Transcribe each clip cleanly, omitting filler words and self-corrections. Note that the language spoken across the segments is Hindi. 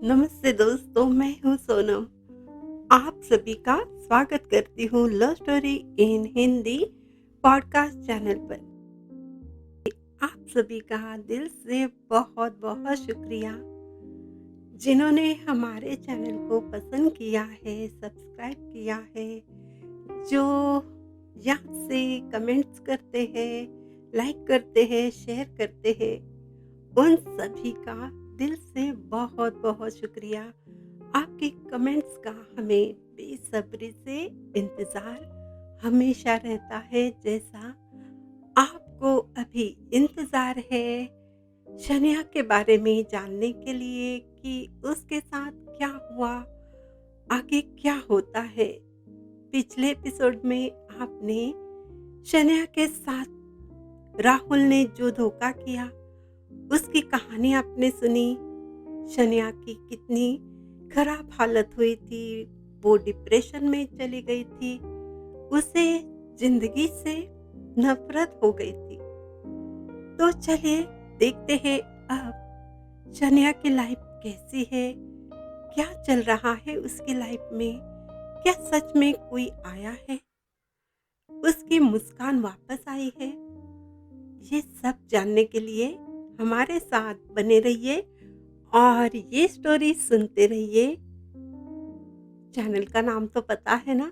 नमस्ते दोस्तों, मैं हूँ सोनम। आप सभी का स्वागत करती हूँ love story in Hindi podcast channel पर। आप सभी का दिल से बहुत बहुत शुक्रिया जिन्होंने हमारे चैनल को पसंद किया है, सब्सक्राइब किया है, जो यहाँ से कमेंट्स करते हैं, लाइक करते हैं, शेयर करते हैं, उन सभी का दिल से बहुत बहुत शुक्रिया। आपके कमेंट्स का हमें बेसब्री से इंतज़ार हमेशा रहता है, जैसा आपको अभी इंतज़ार है शनिया के बारे में जानने के लिए कि उसके साथ क्या हुआ, आगे क्या होता है। पिछले एपिसोड में आपने शनिया के साथ राहुल ने जो धोखा किया उसकी कहानी आपने सुनी। शनिया की कितनी खराब हालत हुई थी, वो डिप्रेशन में चली गई थी, उसे जिंदगी से नफरत हो गई थी। तो चलिए देखते हैं अब शनिया की लाइफ कैसी है, क्या चल रहा है उसकी लाइफ में, क्या सच में कोई आया है, उसकी मुस्कान वापस आई है। ये सब जानने के लिए हमारे साथ बने रहिए और ये स्टोरी सुनते रहिए। चैनल का नाम तो पता है ना,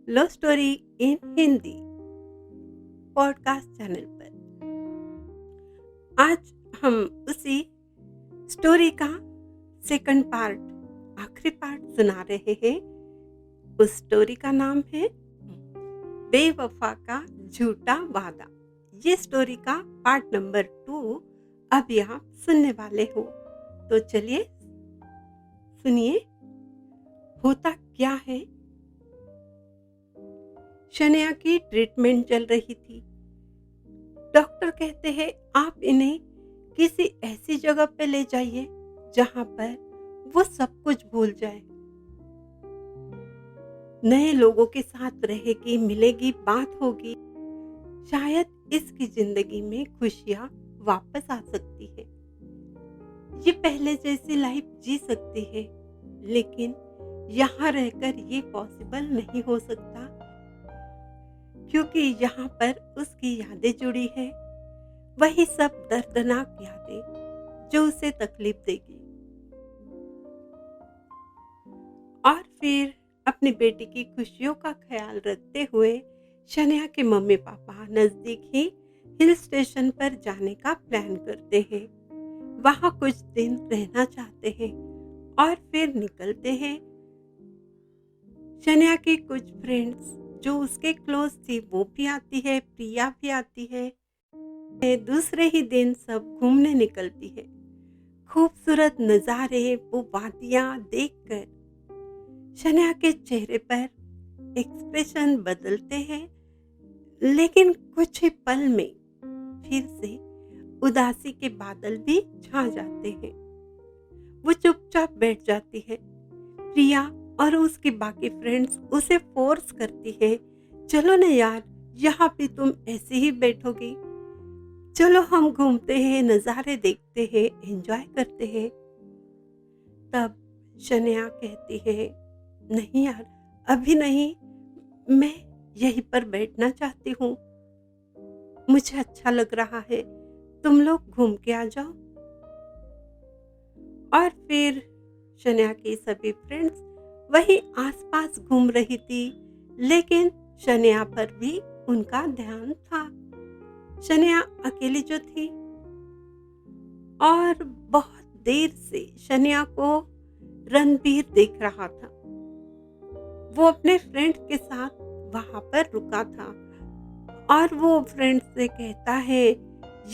love story in Hindi podcast channel पर। आज हम उसी स्टोरी का सेकंड पार्ट, आखिरी पार्ट सुना रहे हैं। उस स्टोरी का नाम है बेवफा का झूठा वादा। ये स्टोरी का पार्ट नंबर 2 अभी आप सुनने वाले हो। तो चलिए सुनिए होता क्या है। शनिया की ट्रीटमेंट चल रही थी। डॉक्टर कहते हैं आप इन्हें किसी ऐसी जगह पे ले जाइए जहां पर वो सब कुछ भूल जाए, नए लोगों के साथ रहेगी, मिलेगी, बात होगी, शायद इसकी जिंदगी में खुशियां वापस आ सकती है, ये पहले जैसी लाइफ जी सकती है। लेकिन यहाँ रहकर ये पॉसिबल नहीं हो सकता, क्योंकि यहाँ पर उसकी यादें जुड़ी है, वही सब दर्दनाक यादें जो उसे तकलीफ देगी। और फिर अपनी बेटी की खुशियों का ख्याल रखते हुए शनिया के मम्मी पापा नजदीक ही हिल स्टेशन पर जाने का प्लान करते हैं। वहां कुछ दिन रहना चाहते हैं और फिर निकलते हैं। शनिया की कुछ फ्रेंड्स जो उसके क्लोज थी वो भी आती है, प्रिया भी आती है। दूसरे ही दिन सब घूमने निकलती है। खूबसूरत नज़ारे, वो वादियां देखकर शनिया के चेहरे पर एक्सप्रेशन बदलते हैं, लेकिन कुछ ही पल में फिर से उदासी के बादल भी छा जाते हैं। वो चुपचाप बैठ जाती है। प्रिया और उसकी बाकी फ्रेंड्स उसे फोर्स करती है, चलो ना यार, यहाँ पे तुम ऐसे ही बैठोगी, चलो हम घूमते हैं, नज़ारे देखते हैं, एंजॉय करते हैं। तब शनिया कहती है, नहीं यार, अभी नहीं, मैं यहीं पर बैठना चाहती हूँ, मुझे अच्छा लग रहा है, तुम लोग घूम के आ जाओ। और फिर शनिया की सभी फ्रेंड्स वही आसपास घूम रही थी, लेकिन शनिया पर भी उनका ध्यान था। शनिया अकेली जो थी, और बहुत देर से शनिया को रणबीर देख रहा था। वो अपने फ्रेंड के साथ वहां पर रुका था और वो फ्रेंड से कहता है,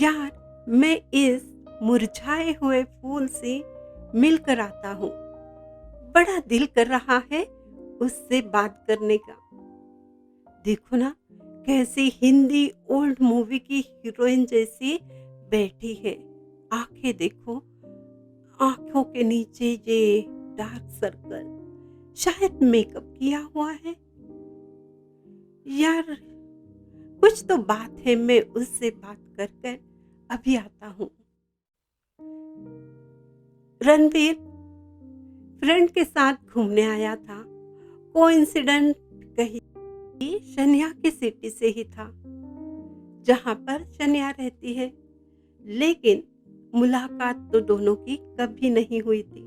यार मैं इस मुरझाए हुए फूल से मिलकर आता हूँ, बड़ा दिल कर रहा है उससे बात करने का। देखो ना कैसी हिंदी ओल्ड मूवी की हीरोइन जैसी बैठी है, आंखें देखो, आंखों के नीचे ये डार्क सर्कल, शायद मेकअप किया हुआ है। यार कुछ तो बात है, मैं उससे बात कर अभी आता हूँ। रणबीर फ्रेंड के साथ घूमने आया था। कोइंसिडेंट कही शनिया की सिटी से ही था, जहां पर शनिया रहती है, लेकिन मुलाकात तो दोनों की कभी नहीं हुई थी।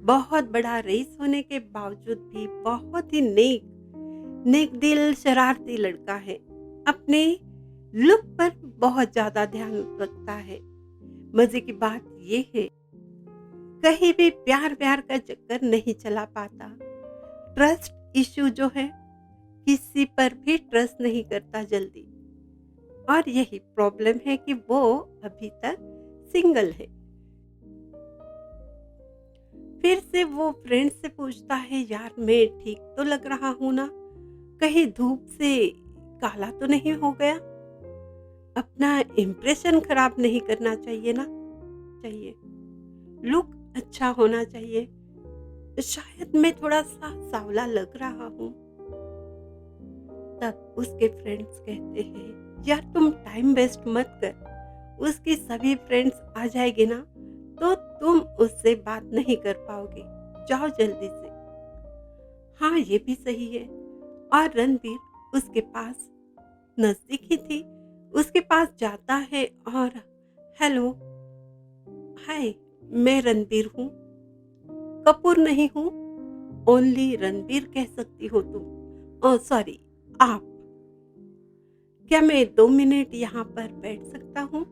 बहुत बड़ा रईस होने के बावजूद भी बहुत ही नेक दिल शरारती लड़का है। अपने लुक पर बहुत ज्यादा ध्यान रखता है। मजे की बात ये है, कहीं भी प्यार प्यार का चक्कर नहीं चला पाता। ट्रस्ट इश्यू जो है, किसी पर भी ट्रस्ट नहीं करता जल्दी, और यही प्रॉब्लम है कि वो अभी तक सिंगल है। फिर से वो फ्रेंड से पूछता है, यार मैं ठीक तो लग रहा हूं ना, कहीं धूप से काला तो नहीं हो गया, अपना इम्प्रेशन खराब नहीं करना चाहिए ना, चाहिए लुक अच्छा होना चाहिए, शायद मैं थोड़ा सा सांवला लग रहा हूँ। तब उसके फ्रेंड्स कहते हैं, यार तुम टाइम वेस्ट मत कर, उसकी सभी फ्रेंड्स आ जाएगी ना तो तुम उससे बात नहीं कर पाओगे, जाओ जल्दी से। हाँ ये भी सही है। और रणबीर उसके पास नजदीक ही थी, उसके पास जाता है और हेलो हाय, मैं रणबीर हूँ, कपूर नहीं हूँ, ओनली रणबीर कह सकती हो तुम। ओह सॉरी, आप। क्या मैं 2 मिनट यहाँ पर बैठ सकता हूँ?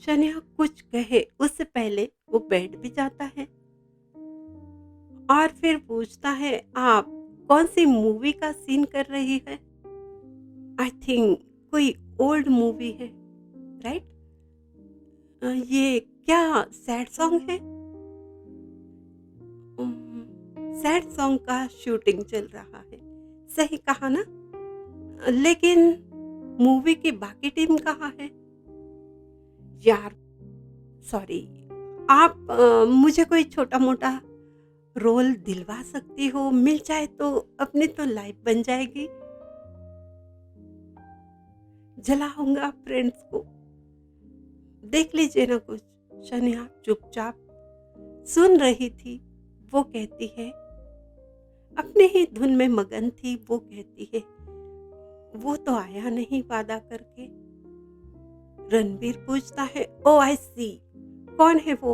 शनिया कुछ कहे उससे पहले वो बैठ भी जाता है और फिर पूछता है, आप कौन सी मूवी का सीन कर रही है? आई थिंक कोई ओल्ड मूवी है, राइट? ये क्या सैड सॉन्ग है? सैड सॉन्ग का शूटिंग चल रहा है, सही कहा ना? लेकिन मूवी की बाकी टीम कहाँ है? यार सॉरी, आप मुझे कोई छोटा मोटा रोल दिलवा सकती हो, मिल जाए तो अपनी तो लाइफ बन जाएगी। जलाऊंगा फ्रेंड्स को, देख लीजिए ना कुछ। शनिया चुपचाप सुन रही थी। वो कहती है, अपने ही धुन में मगन थी। वो कहती है, वो तो आया नहीं वादा करके। रणबीर पूछता है, ओ आई सी, कौन है वो?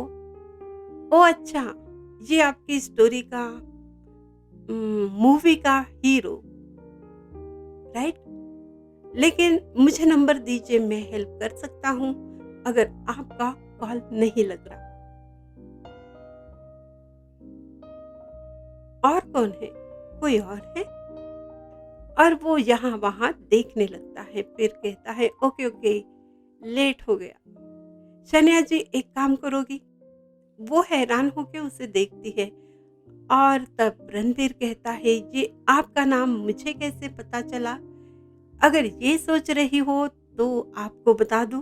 ओ अच्छा, ये आपकी स्टोरी का मूवी का हीरो, राइट? लेकिन मुझे नंबर दीजिए, मैं हेल्प कर सकता हूँ अगर आपका कॉल नहीं लग रहा। और कौन है? कोई और है? और वो यहाँ वहां देखने लगता है, फिर कहता है, ओके ओके, लेट हो गया। शनिया जी एक काम करोगी? वो हैरान होकर उसे देखती है। और तब रणबीर कहता है, ये आपका नाम मुझे कैसे पता चला? अगर ये सोच रही हो तो आपको बता दूं,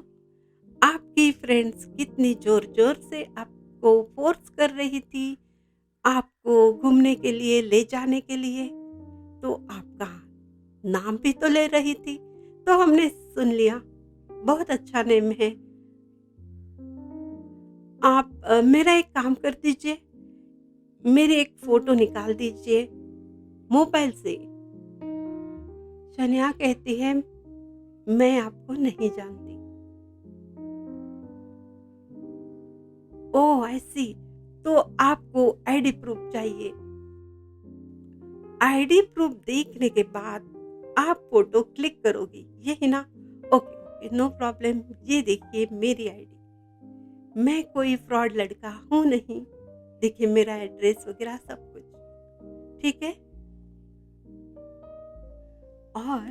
आपकी फ्रेंड्स कितनी जोर जोर से आपको फोर्स कर रही थी, आपको घूमने के लिए ले जाने के लिए, तो आपका नाम भी तो ले रही थी, तो हमने सुन लिया, बहुत अच्छा नेम है। आप मेरा एक काम कर दीजिए, मेरी एक फोटो निकाल दीजिए मोबाइल से। शनिया कहती है, मैं आपको नहीं जानती। ओह आई सी, तो आपको आईडी प्रूफ चाहिए। आईडी प्रूफ देखने के बाद आप फोटो क्लिक करोगी, यही ना? Okay okay, no problem. ये देखिए मेरी आईडी, मैं कोई फ्रॉड लड़का हूं नहीं। देखिए मेरा एड्रेस वगैरह सब कुछ ठीक है। और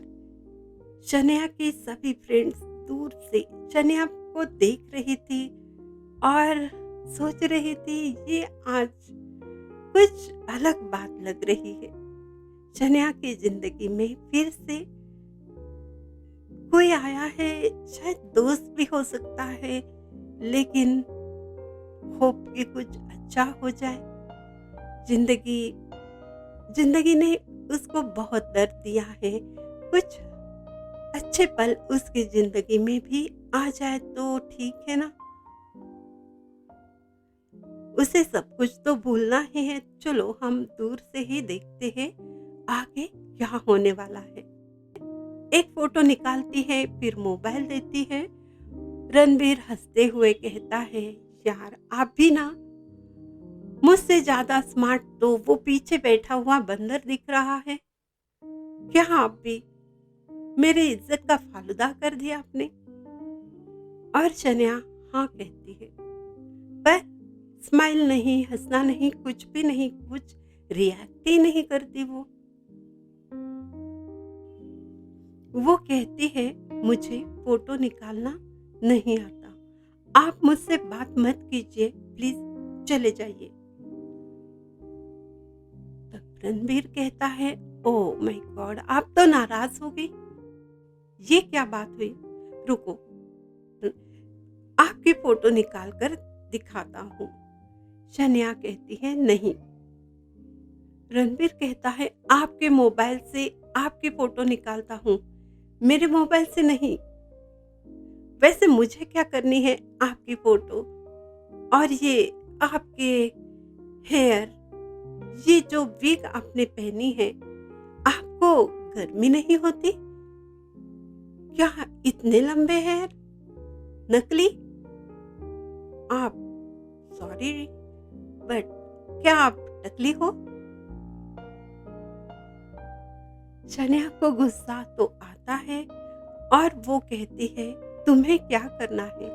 शनिया की सभी फ्रेंड्स दूर से शनिया को देख रही थी और सोच रही थी, ये आज कुछ अलग बात लग रही है। शनिया की जिंदगी में फिर से कोई आया है, शायद दोस्त भी हो सकता है, लेकिन होप कि कुछ अच्छा हो जाए। जिंदगी ने उसको बहुत दर्द दिया है, कुछ अच्छे पल उसकी जिंदगी में भी आ जाए तो ठीक है ना। उसे सब कुछ तो भूलना ही है। चलो हम दूर से ही देखते हैं आगे क्या होने वाला है। एक फोटो निकालती है, फिर मोबाइल देती है। रणबीर हंसते हुए कहता है, यार आप भी ना, मुझसे ज्यादा स्मार्ट तो वो पीछे बैठा हुआ बंदर दिख रहा है। क्या आप भी मेरी इज्जत का फालूदा कर दिया आपने। और शन्या हाँ कहती है, पर स्माइल नहीं, हंसना नहीं, कुछ भी नहीं, कुछ रिएक्ट ही नहीं करती वो कहती है, मुझे फोटो निकालना नहीं आता, आप मुझसे बात मत कीजिए, प्लीज चले जाइए। तब रणबीर कहता है, ओ माय गॉड, आप तो नाराज हो गई, ये क्या बात हुई, रुको आपकी फोटो निकाल कर दिखाता हूँ। शन्या कहती है, नहीं। रणबीर कहता है, आपके मोबाइल से आपकी फोटो निकालता हूँ, मेरे मोबाइल से नहीं। वैसे मुझे क्या करनी है आपकी फोटो, और ये आपके हेयर, ये जो विग आपने पहनी है, आपको गर्मी नहीं होती क्या, इतने लंबे हेयर, नकली। आप सॉरी बट क्या आप टकली हो। शन्या को गुस्सा तो आता है और वो कहती है, तुम्हें क्या करना है,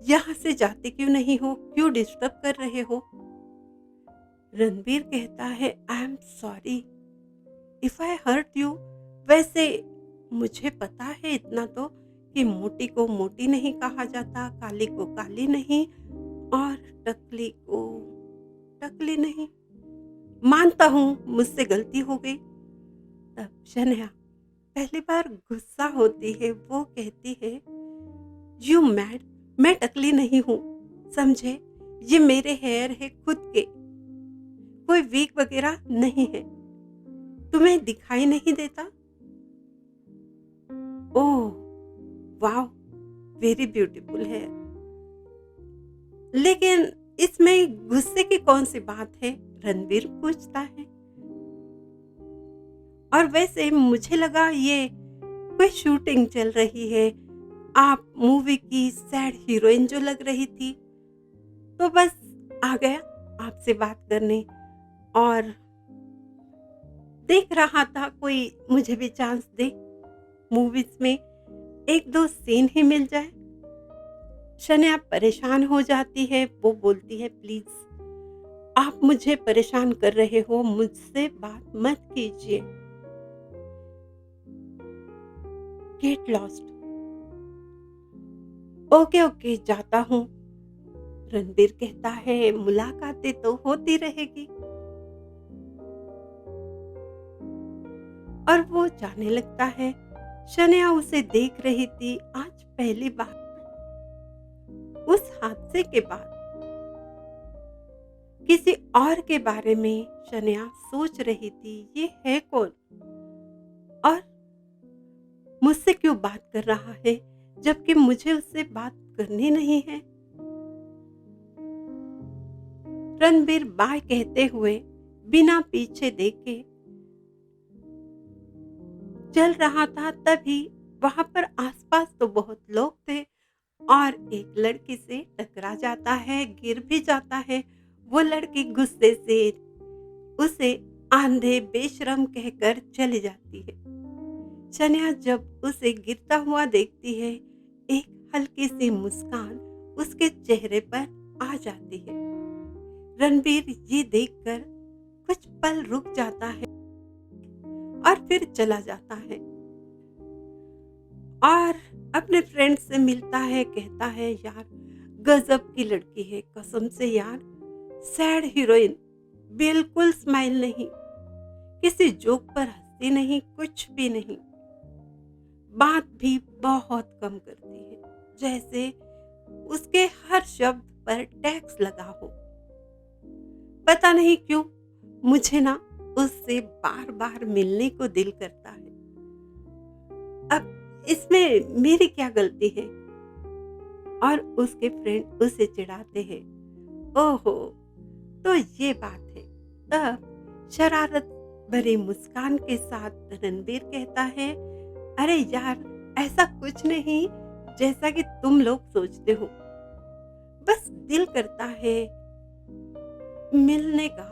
यहाँ से जाते क्यों नहीं हो, क्यों डिस्टर्ब कर रहे हो। रणबीर कहता है, I am sorry if I hurt you. वैसे मुझे पता है इतना तो कि मोटी को मोटी नहीं कहा जाता, काली को काली नहीं, और टकली को टकली नहीं। मानता हूँ मुझसे गलती हो गई। तब शन्या पहली बार गुस्सा होती है, वो कहती है, यू मैड, मैं टकली नहीं हूँ, समझे, ये मेरे हेयर है खुद के, कोई वीक वगैरह नहीं है, तुम्हें दिखाई नहीं देता। ओह वाह, वेरी ब्यूटीफुल है, लेकिन इसमें गुस्से की कौन सी बात है, रणबीर पूछता है। और वैसे मुझे लगा ये कोई शूटिंग चल रही है, आप मूवी की सैड हीरोइन जो लग रही थी, तो बस आ गया आपसे बात करने, और देख रहा था कोई मुझे भी चांस दे, मूवीज में एक दो सीन ही मिल जाए। शन्या परेशान हो जाती है, वो बोलती है, प्लीज आप मुझे परेशान कर रहे हो, मुझसे बात मत कीजिए, गेट लॉस्ट। ओके ओके जाता हूँ। रणबीर कहता है, मुलाकातें तो होती रहेगी, और वो जाने लगता है। शन्या उसे देख रही थी आज पहली बार। उस हादसे के बाद किसी और के बारे में शन्या सोच रही थी, ये है कौन और मुझसे क्यों बात कर रहा है, जबकि मुझे उससे बात करनी नहीं है। रणबीर बाय कहते हुए बिना पीछे देखे चल रहा था, तभी वहां पर आसपास तो बहुत लोग थे, और एक लड़की से टकरा जाता है, गिर भी जाता है। वो लड़की गुस्से से उसे आंधे बेशरम कहकर चली जाती है। शन्या जब उसे गिरता हुआ देखती है, एक हल्की सी मुस्कान उसके चेहरे पर आ जाती है। रणबीर ये देखकर कुछ पल रुक जाता है और फिर चला जाता है, और अपने फ्रेंड से मिलता है, कहता है, यार गजब की लड़की है, कसम से यार, सैड हीरोइन, बिल्कुल स्माइल नहीं, किसी जोक पर हंसती नहीं, कुछ भी नहीं, बात भी बहुत कम करती है, जैसे उसके हर शब्द पर टैक्स लगा हो। पता नहीं क्यों मुझे ना उससे बार बार मिलने को दिल करता है। अब इसमें मेरी क्या गलती है। और उसके फ्रेंड उसे चिढ़ाते हैं, ओहो, तो ये बात है। तब शरारत भरी मुस्कान के साथ रणबीर कहता है, अरे यार, ऐसा कुछ नहीं जैसा कि तुम लोग सोचते हो। बस दिल करता है मिलने का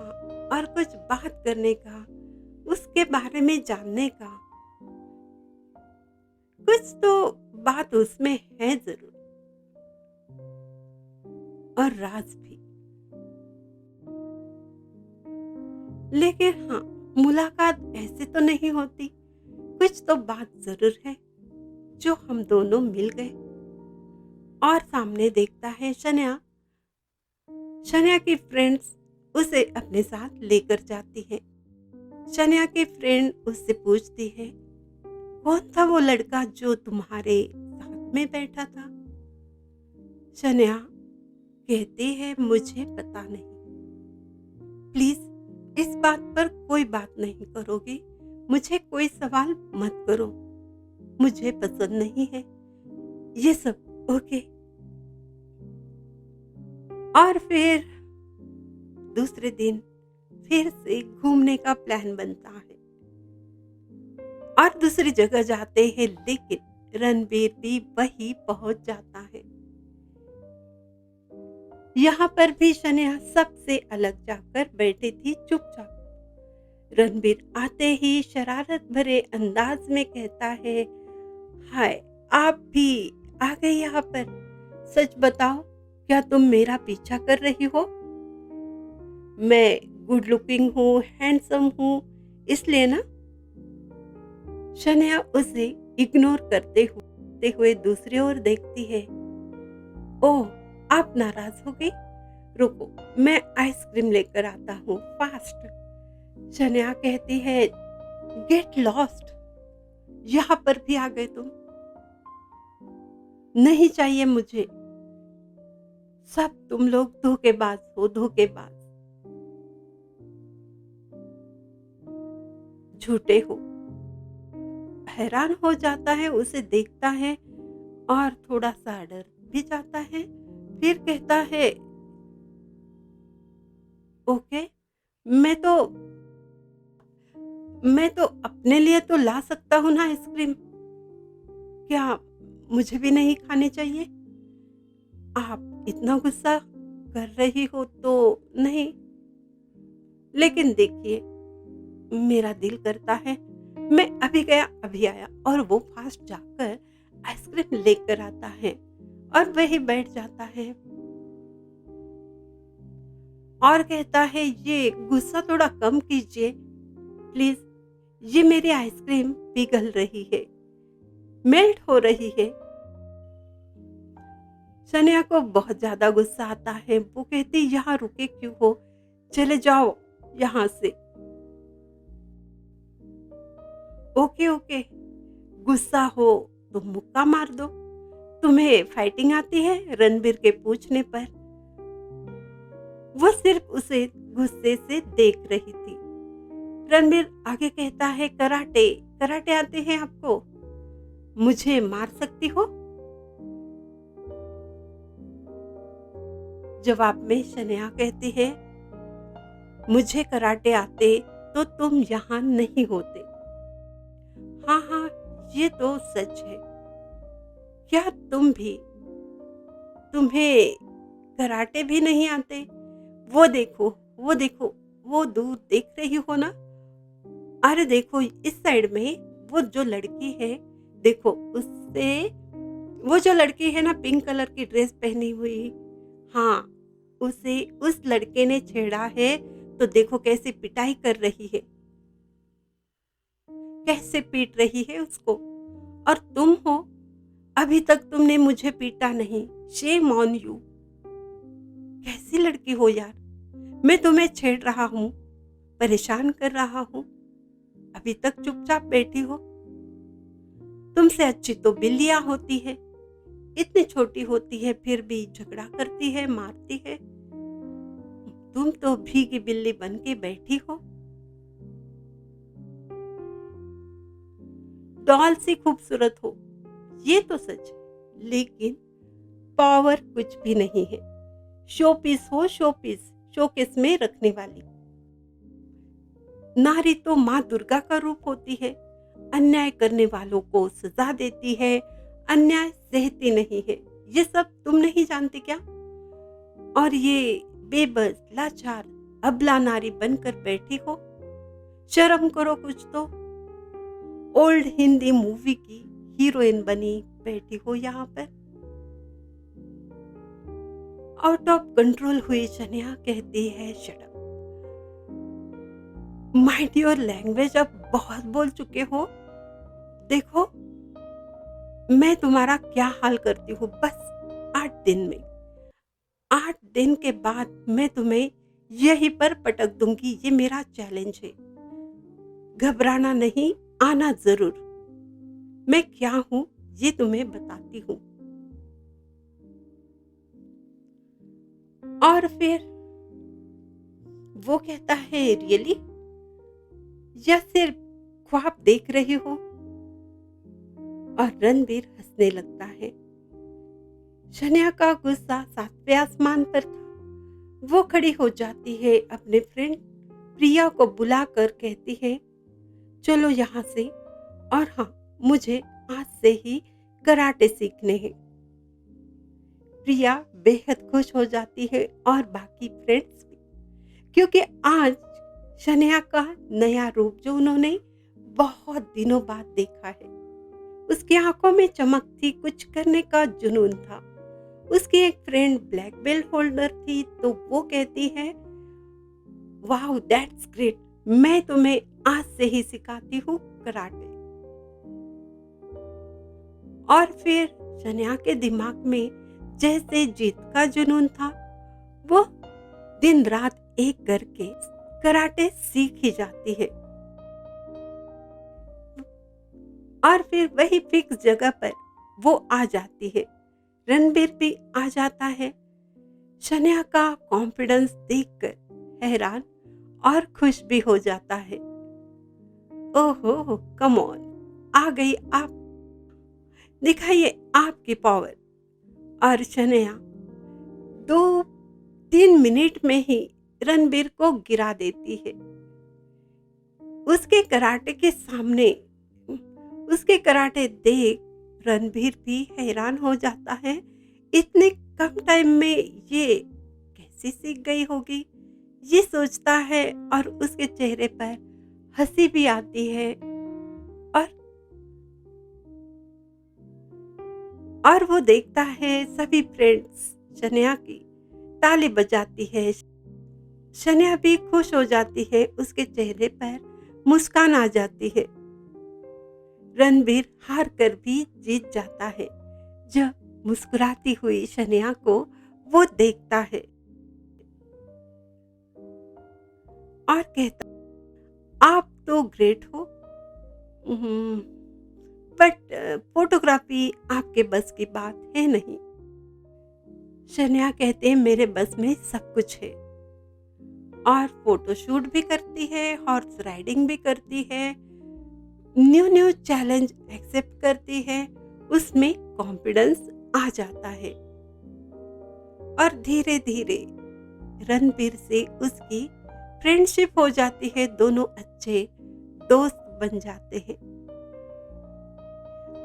और कुछ बात करने का, उसके बारे में जानने का। कुछ तो बात उसमें है जरूर, और राज भी। लेकिन हाँ, मुलाकात ऐसे तो नहीं होती। कुछ तो बात जरूर है जो हम दोनों मिल गए। और सामने देखता है शन्या। शन्या की फ्रेंड्स उसे अपने साथ लेकर जाती है। शन्या की फ्रेंड उससे पूछती है, कौन था वो लड़का जो तुम्हारे साथ में बैठा था? शन्या कहती है, मुझे पता नहीं। प्लीज इस बात पर कोई बात नहीं करोगे? मुझे कोई सवाल मत करो, मुझे पसंद नहीं है ये सब। ओके। और फिर दूसरे दिन फिर से घूमने का प्लान बनता है और दूसरी जगह जाते हैं, लेकिन रणबीर भी वही पहुंच जाता है। यहाँ पर भी शन्या सबसे अलग जाकर बैठी थी चुपचाप। रणबीर आते ही शरारत भरे अंदाज में कहता है, हाय, आप भी आ गए यहाँ पर। सच बताओ, क्या तुम मेरा पीछा कर रही हो? मैं गुड लुकिंग हूँ, हैंडसम हूँ, इसलिए ना? शन्या उसे इग्नोर करते हुए दूसरी ओर देखती है। ओह, आप नाराज हो गई? रुको, मैं आइसक्रीम लेकर आता हूँ, फास्ट। शन्या कहती है, गेट लॉस्ट, यहाँ पर भी आ गए तुम? नहीं चाहिए मुझे। सब तुम लोग धोखेबाज हो, धोखेबाज, झूठे हो। हैरान हो जाता है, उसे देखता है और थोड़ा सा डर भी जाता है। फिर कहता है, ओके, मैं तो अपने लिए तो ला सकता हूँ ना आइसक्रीम। क्या मुझे भी नहीं खाने चाहिए? आप इतना गुस्सा कर रही हो तो नहीं, लेकिन देखिए, मेरा दिल करता है मैं अभी गया अभी आया। और वो फास्ट जाकर आइसक्रीम लेकर आता है और वही बैठ जाता है और कहता है, ये गुस्सा थोड़ा कम कीजिए प्लीज। ये मेरी आइसक्रीम पिघल रही है, मेल्ट हो रही है। सनिया को बहुत ज्यादा गुस्सा आता है। वो कहती, यहाँ रुके क्यों हो, चले जाओ यहाँ से। ओके ओके, गुस्सा हो तो मुक्का मार दो। तुम्हें फाइटिंग आती है? रणबीर के पूछने पर वो सिर्फ उसे गुस्से से देख रही थी। रणबीर आगे कहता है, कराटे कराटे आते हैं आपको? मुझे मार सकती हो? जवाब में शन्या कहती है, मुझे कराटे आते तो तुम यहाँ नहीं होते। हाँ हाँ, ये तो सच है। क्या तुम्हें कराटे भी नहीं आते? वो देखो वो देखो, वो दूर देख रही हो ना? अरे देखो, इस साइड में वो जो लड़की है, देखो उससे, वो जो लड़की है ना पिंक कलर की ड्रेस पहनी हुई, हाँ, उसे उस लड़के ने छेड़ा है। तो देखो कैसे पिटाई कर रही है, कैसे पीट रही है उसको। और तुम हो, अभी तक तुमने मुझे पीटा नहीं। Shame on you. कैसी लड़की हो यार, मैं तुम्हें छेड़ रहा हूँ, परेशान कर रहा हूँ, अभी तक चुपचाप बैठी हो। तुमसे अच्छी तो बिल्लियां होती है, इतनी छोटी होती है फिर भी झगड़ा करती है, मारती है। तुम तो भीगी बिल्ली बन के बैठी हो। डॉल सी खूबसूरत हो, ये तो सच है, लेकिन पावर कुछ भी नहीं है। शो पीस हो, शो पीस, शोकेस में रखने वाली। नारी तो माँ दुर्गा का रूप होती है, अन्याय करने वालों को सजा देती है, अन्याय सहती नहीं है। ये सब तुम नहीं जानते क्या? और ये बेबस, लाचार, अबला नारी बनकर बैठी हो, शर्म करो कुछ तो। ओल्ड हिंदी मूवी की हीरोइन बनी बैठी हो यहाँ पर। आउट ऑफ कंट्रोल हुई शनिया कहती है shut up. Mind your language, अब बहुत बोल चुके हो। देखो मैं तुम्हारा क्या हाल करती हूँ, बस 8 दिन में। 8 दिन के बाद मैं तुम्हें यहीं पर पटक दूंगी, ये मेरा चैलेंज है। घबराना नहीं, आना जरूर। मैं क्या हूं ये तुम्हें बताती हूँ। और फिर वो कहता है रियली, या सिर्फ ख्वाब देख रही हो? और रणबीर हंसने लगता है। शनिया का गुस्सा 7वें आसमान पर था। वो खड़ी हो जाती है, अपने फ्रेंड प्रिया को बुलाकर कहती है चलो यहाँ से, और हाँ मुझे आज से ही कराटे सीखने हैं। प्रिया बेहद खुश हो जाती है और बाकी फ्रेंड्स भी, क्योंकि आज शनिया का नया रूप जो उन्होंने बहुत दिनों बाद देखा है। उसकी आंखों में चमक थी, कुछ करने का जुनून था। उसकी एक फ्रेंड ब्लैक बेल्ट होल्डर थी, तो वो कहती है वाओ दैट्स ग्रेट, मैं तुम्हें आज से ही सिखाती हूँ कराटे। और फिर शनिया के दिमाग में जैसे जीत का जुनून था, वो दिन रात एक करके कराटे सीख ही जाती है। और फिर वही फिक्स जगह पर वो आ जाती है। रणबीर भी आ जाता है। शनिया का कॉन्फिडेंस देखकर हैरान और खुश भी हो जाता है। ओहो कम ऑन, आ गई आप, दिखाइए आपकी पावर। और शनिया 2-3 मिनट में ही रणबीर को गिरा देती है। उसके कराटे के सामने, उसके कराटे देख रणबीर भी हैरान हो जाता है। इतने कम टाइम में ये कैसे सीख गई होगी, ये सोचता है। और उसके चेहरे पर हंसी भी आती है। और वो देखता है सभी फ्रेंड्स शनिया की ताली बजाती है। शनिया भी खुश हो जाती है, उसके चेहरे पर मुस्कान आ जाती है। रणबीर हार कर भी जीत जाता है जब मुस्कुराती हुई शनिया को वो देखता है और कहता आप तो ग्रेट हो, बट फोटोग्राफी आपके बस की बात है नहीं। शनिया कहते हैं मेरे बस में सब कुछ है, और फोटोशूट भी करती है, हॉर्स राइडिंग भी करती है, न्यू चैलेंज एक्सेप्ट करती है। उसमें कॉन्फिडेंस आ जाता है और धीरे धीरे रणबीर से उसकी फ्रेंडशिप हो जाती है। दोनों अच्छे दोस्त बन जाते हैं।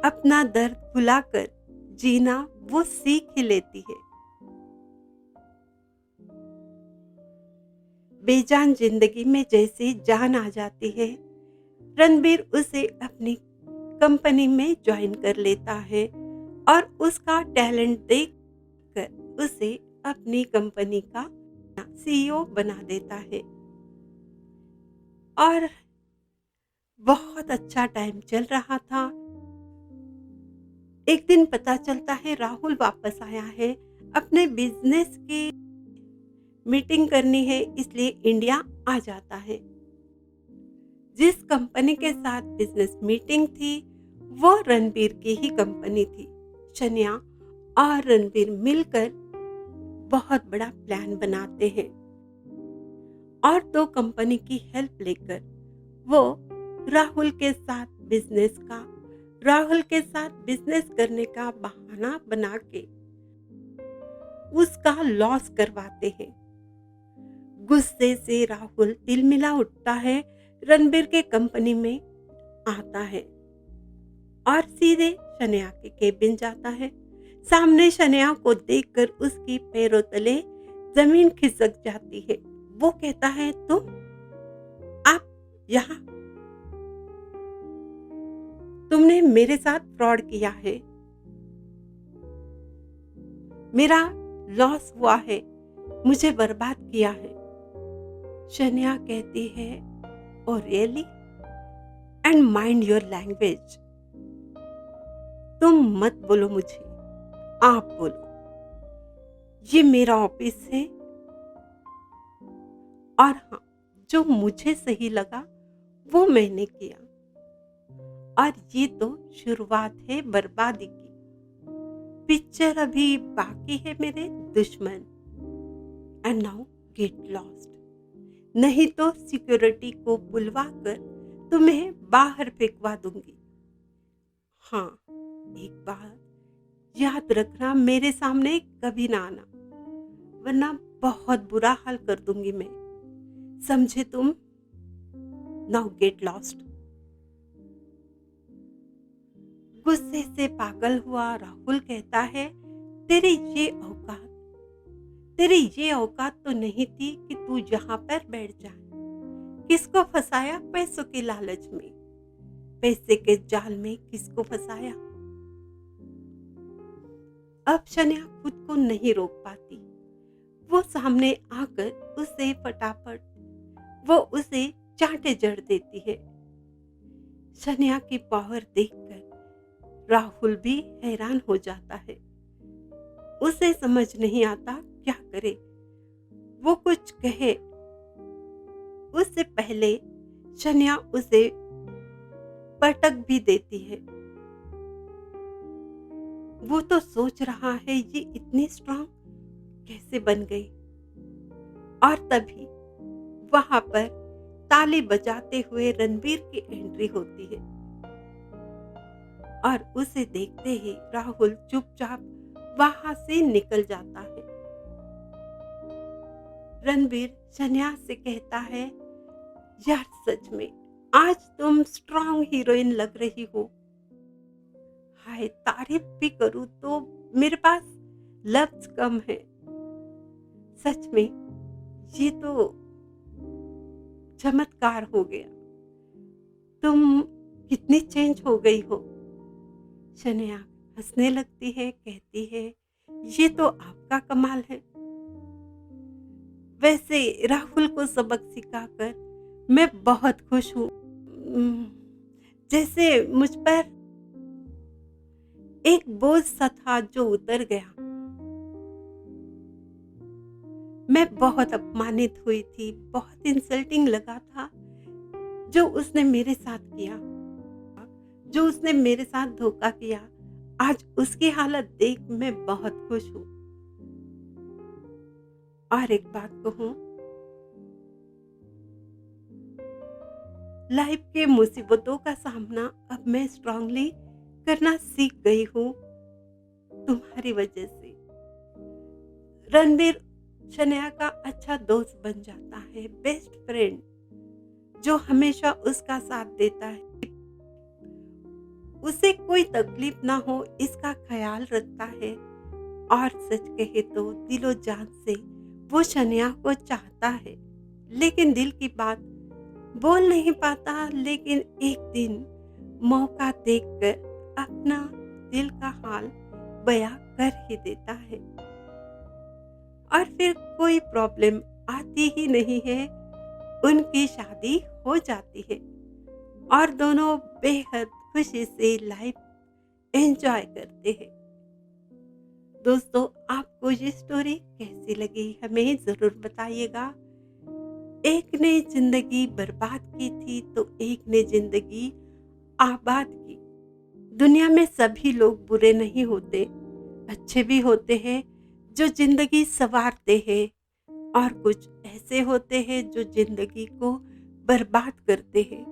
अपना दर्द भुलाकर जीना वो सीख ही लेती है। बेजान जिंदगी में जैसे जान आ जाती है, रणबीर उसे अपनी कंपनी में ज्वाइन कर लेता है और उसका टैलेंट देखकर उसे अपनी कंपनी का सीईओ बना देता है। और बहुत अच्छा टाइम चल रहा था। एक दिन पता चलता है राहुल वापस आया है, अपने बिजनेस की मीटिंग करनी है, इसलिए इंडिया आ जाता है। जिस कंपनी के साथ बिजनेस मीटिंग थी वो रणबीर की ही कंपनी थी। शनिया और रणबीर मिलकर बहुत बड़ा प्लान बनाते हैं और दो कंपनी की हेल्प लेकर वो राहुल के साथ बिजनेस करने का बहाना बना के उसका लॉस करवाते हैं। गुस्से से राहुल तिलमिला उठता है, रणबीर के कंपनी में आता है और सीधे शन्या के केबिन जाता है। सामने शन्या को देखकर उसकी पैरों तले जमीन खिसक जाती है। वो कहता है, आप यहाँ, तुमने मेरे साथ फ्रॉड किया है, मेरा लॉस हुआ है, मुझे बर्बाद किया है। शन्या कहती है, oh really? And mind your language. तुम मत बोलो मुझे, आप बोलो। ये मेरा ऑफिस है और हाँ, जो मुझे सही लगा वो मैंने किया, और ये तो शुरुआत है बर्बादी की। पिक्चर अभी बाकी है मेरे दुश्मन। एंड नाउ गेट लॉस्ट, नहीं तो सिक्योरिटी को बुलवा कर तुम्हें बाहर फेंकवा दूंगी। हाँ, एक बात याद रखना, मेरे सामने कभी ना आना, वरना बहुत बुरा हाल कर दूंगी मैं, समझे तुम? Now get lost. गुस्से से पागल हुआ राहुल कहता है, तेरी ये औकात तो नहीं थी कि तू यहाँ पर बैठ जाए। किसको फंसाया? पैसों के लालच में, पैसे के जाल में किसको फंसाया? अब शन्या खुद को नहीं रोक पाती। वो सामने आकर उसे चांटे जड़ देती है। शन्या की पावर देखकर राहुल भी हैरान हो जाता है। उसे समझ नहीं आता क्या करे। वो कुछ कहे उससे पहले शन्या उसे पटक भी देती है। वो तो सोच रहा है ये इतनी स्ट्रांग कैसे बन गई, और तभी वहां पर ताली बजाते हुए रणबीर की एंट्री होती है और उसे देखते ही राहुल चुपचाप वहां से निकल जाता है। रणबीर शन्या से कहता है, यार सच में आज तुम स्ट्रांग हीरोइन लग रही हो। हाय, तारीफ भी करूं तो मेरे पास लफ्ज कम है। सच में ये तो चमत्कार हो गया। तुम कितनी चेंज हो गई हो। शन्या हंसने लगती है, कहती है, ये तो आपका कमाल है। वैसे राहुल को सबक सिखाकर मैं बहुत खुश हूँ। जैसे मुझ पर एक बोझ सा था जो उतर गया। मैं बहुत अपमानित हुई थी, बहुत इंसल्टिंग लगा था जो उसने मेरे साथ किया, जो उसने मेरे साथ धोखा किया। आज उसकी हालत देख मैं बहुत खुश हूँ। और एक बात कहूं, लाइफ के मुसीबतों का सामना अब मैं स्ट्रांगली करना सीख गई हूँ तुम्हारी वजह से। रणबीर शन्या का अच्छा दोस्त बन जाता है, बेस्ट फ्रेंड जो हमेशा उसका साथ देता है, उसे कोई तकलीफ ना हो इसका ख्याल रखता है। और सच कहे तो दिलो जान से वो शन्या को चाहता है, लेकिन दिल की बात बोल नहीं पाता। लेकिन एक दिन मौका देखकर अपना दिल का हाल बयां कर ही देता है और फिर कोई प्रॉब्लम आती ही नहीं है। उनकी शादी हो जाती है और दोनों बेहद खुशी से लाइफ एंजॉय करते हैं। दोस्तों, आपको ये स्टोरी कैसी लगी हमें जरूर बताइएगा। एक ने जिंदगी बर्बाद की थी तो एक ने जिंदगी आबाद की। दुनिया में सभी लोग बुरे नहीं होते, अच्छे भी होते हैं जो जिंदगी संवारते हैं, और कुछ ऐसे होते हैं जो जिंदगी को बर्बाद करते हैं।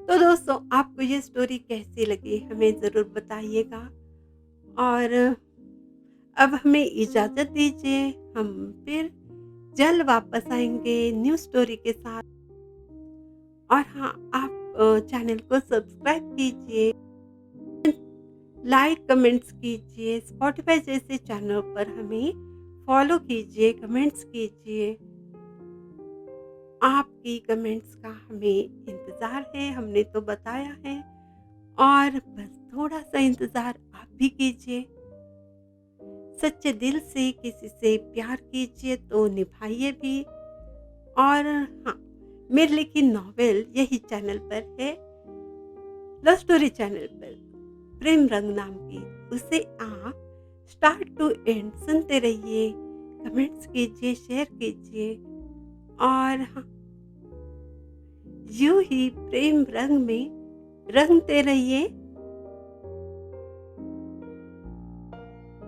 तो दोस्तों, आपको ये स्टोरी कैसी लगी हमें ज़रूर बताइएगा। और अब हमें इजाज़त दीजिए, हम फिर जल्द वापस आएँगे न्यू स्टोरी के साथ। और हाँ, आप चैनल को सब्सक्राइब कीजिए, लाइक कमेंट्स कीजिए, स्पॉटिफ़ाई जैसे चैनल पर हमें फॉलो कीजिए, कमेंट्स कीजिए। आपकी कमेंट्स का हमें इंतज़ार है, हमने तो बताया है और बस थोड़ा-सा इंतज़ार आप भी कीजिए। सच्चे दिल से किसी से प्यार कीजिए तो निभाइए भी। और हाँ, मेरी लिखी नॉवेल यही चैनल पर है, लव स्टोरी चैनल पर, प्रेम रंग नाम की। उसे आप स्टार्ट टू एंड सुनते रहिए, कमेंट्स कीजिए, शेयर कीजिए। और हाँ, यूं ही प्रेम रंग में रंगते रहिए।